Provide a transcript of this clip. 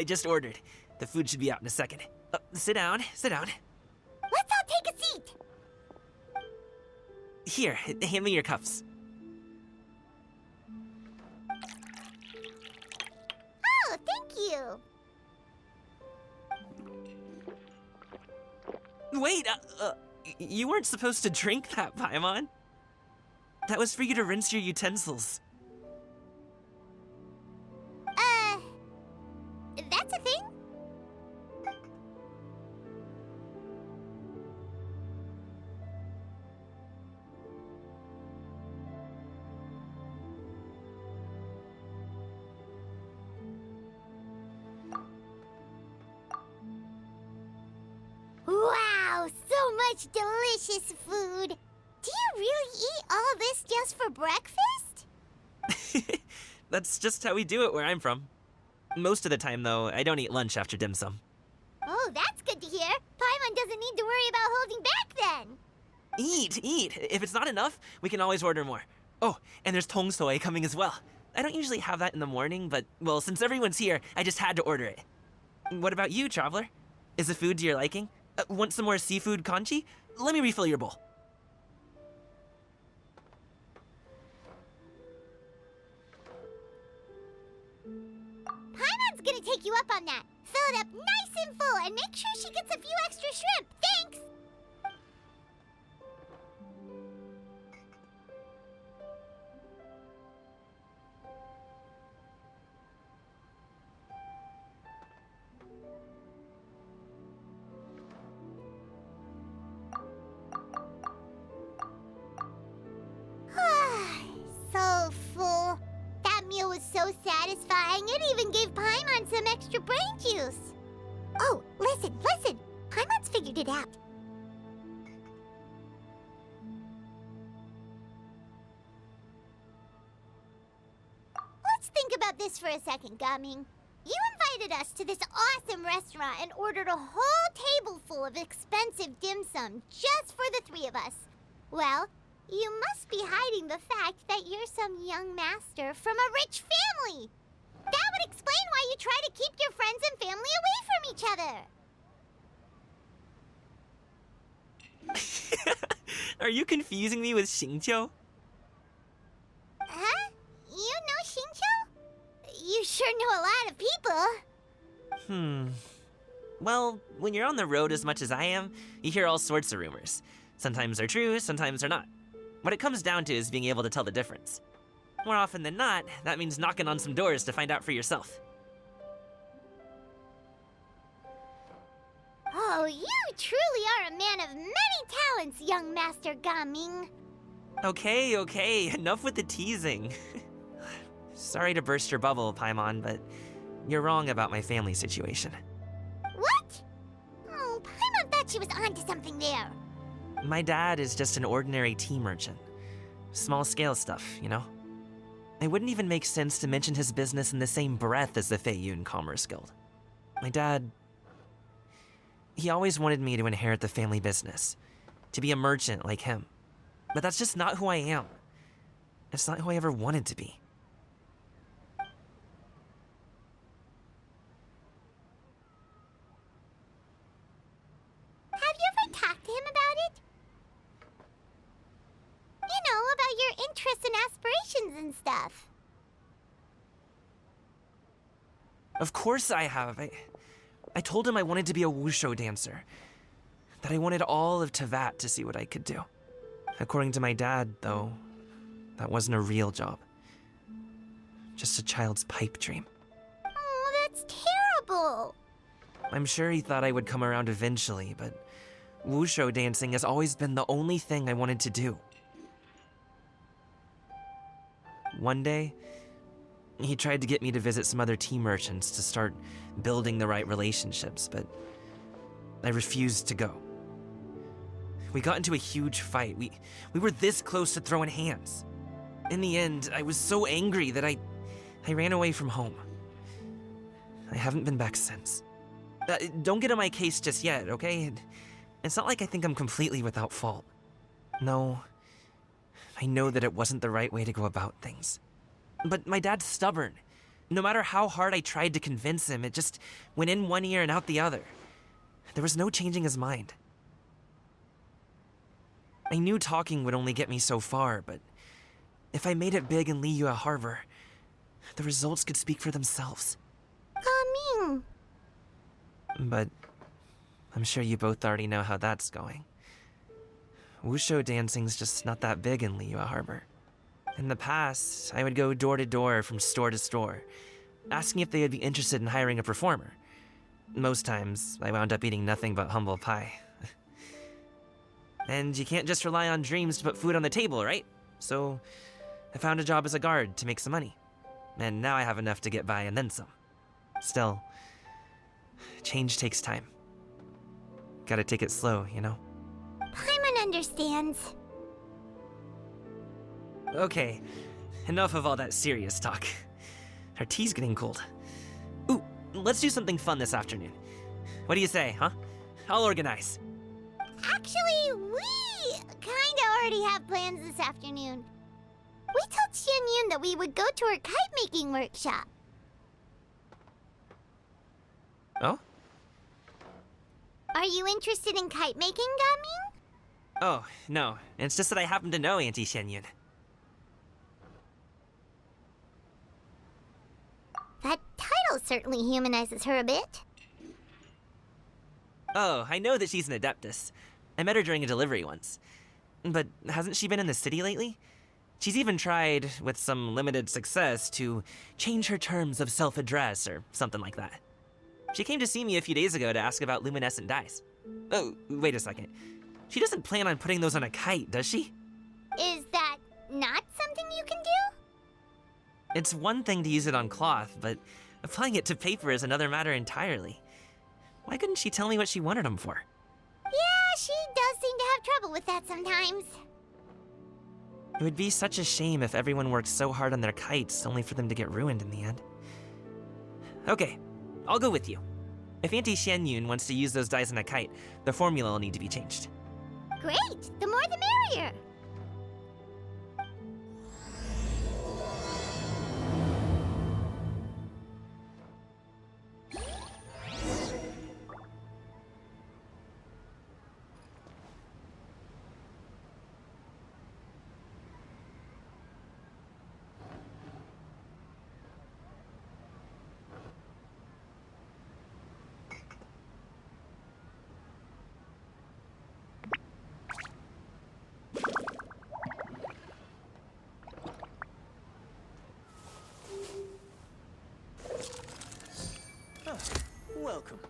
I just ordered. The food should be out in a second. Sit down, sit down. Let's all take a seat! Here, hand me your cups. Oh, thank you! Wait, you weren't supposed to drink that, Paimon. That was for you to rinse your utensils. That's a thing? Wow, so much delicious food! Do you really eat all this just for breakfast? That's just how we do it where I'm from. Most of the time, though, I don't eat lunch after dim sum. Oh, that's good to hear. Paimon doesn't need to worry about holding back then. Eat! If it's not enough, we can always order more. Oh, and there's tong soy coming as well. I don't usually have that in the morning, but, well, since everyone's here, I just had to order it. What about you, Traveler? Is the food to your liking? Want some more seafood kanchi? Let me refill your bowl. Paimon's gonna take you up on that. Fill it up nice and full and make sure she gets a few extra shrimp. Thanks! So full. That meal was so satisfying, it even gave Paimon some extra brain juice. Oh, listen! Paimon's figured it out. Let's think about this for a second, Gaming. You invited us to this awesome restaurant and ordered a whole table full of expensive dim sum just for the three of us. Well, you must be hiding the fact that you're some young master from a rich family. That would explain why you try to keep your friends and family away from each other. Are you confusing me with Xingqiu? Huh? You know Xingqiu? You sure know a lot of people. Well, when you're on the road as much as I am, you hear all sorts of rumors. Sometimes they're true, sometimes they're not. What it comes down to is being able to tell the difference. More often than not, that means knocking on some doors to find out for yourself. Oh, you truly are a man of many talents, young Master Gaming. Okay, enough with the teasing. Sorry to burst your bubble, Paimon, but you're wrong about my family situation. What? Oh, Paimon thought she was onto something there. My dad is just an ordinary tea merchant. Small-scale stuff, you know? It wouldn't even make sense to mention his business in the same breath as the Feiyun Commerce Guild. My dad... he always wanted me to inherit the family business, to be a merchant like him. But that's just not who I am. It's not who I ever wanted to be. Have you ever talked to him about it? You know, about your interests and aspirations and stuff. Of course I have. I told him I wanted to be a wushu dancer. That I wanted all of Teyvat to see what I could do. According to my dad, though, that wasn't a real job. Just a child's pipe dream. Oh, that's terrible. I'm sure he thought I would come around eventually, but wushu dancing has always been the only thing I wanted to do. One day, he tried to get me to visit some other tea merchants to start building the right relationships, but I refused to go. We got into a huge fight. We were this close to throwing hands. In the end, I was so angry that I ran away from home. I haven't been back since. Don't get on my case just yet, okay? It's not like I think I'm completely without fault. No, I know that it wasn't the right way to go about things. But my dad's stubborn, No matter how hard I tried to convince him, it just went in one ear and out the other. There was no changing his mind. I knew talking would only get me so far, but if I made it big in Liyue Harbor, the results could speak for themselves. Gaming. But I'm sure you both already know how that's going. Wushu dancing's just not that big in Liyue Harbor. In the past, I would go door to door from store to store, asking if they would be interested in hiring a performer. Most times, I wound up eating nothing but humble pie. And you can't just rely on dreams to put food on the table, right? So I found a job as a guard to make some money. And now I have enough to get by and then some. Still, change takes time. Gotta take it slow, you know? Paimon understands. Okay, enough of all that serious talk. Our tea's getting cold. Ooh, let's do something fun this afternoon. What do you say, huh? I'll organize. Actually, we kinda already have plans this afternoon. We told Xianyun that we would go to her kite-making workshop. Oh? Are you interested in kite-making, Gaming? Oh, no. It's just that I happen to know Auntie Xianyun. That title certainly humanizes her a bit. Oh, I know that she's an Adeptus. I met her during a delivery once. But hasn't she been in the city lately? She's even tried, with some limited success, to change her terms of self-address or something like that. She came to see me a few days ago to ask about luminescent dyes. Oh, wait a second. She doesn't plan on putting those on a kite, does she? Is that not something you can do? It's one thing to use it on cloth, but applying it to paper is another matter entirely. Why couldn't she tell me what she wanted them for? Yeah, she does seem to have trouble with that sometimes. It would be such a shame if everyone worked so hard on their kites only for them to get ruined in the end. Okay, I'll go with you. If Auntie Xianyun wants to use those dyes on a kite, the formula will need to be changed. Great! The more the merrier! Welcome.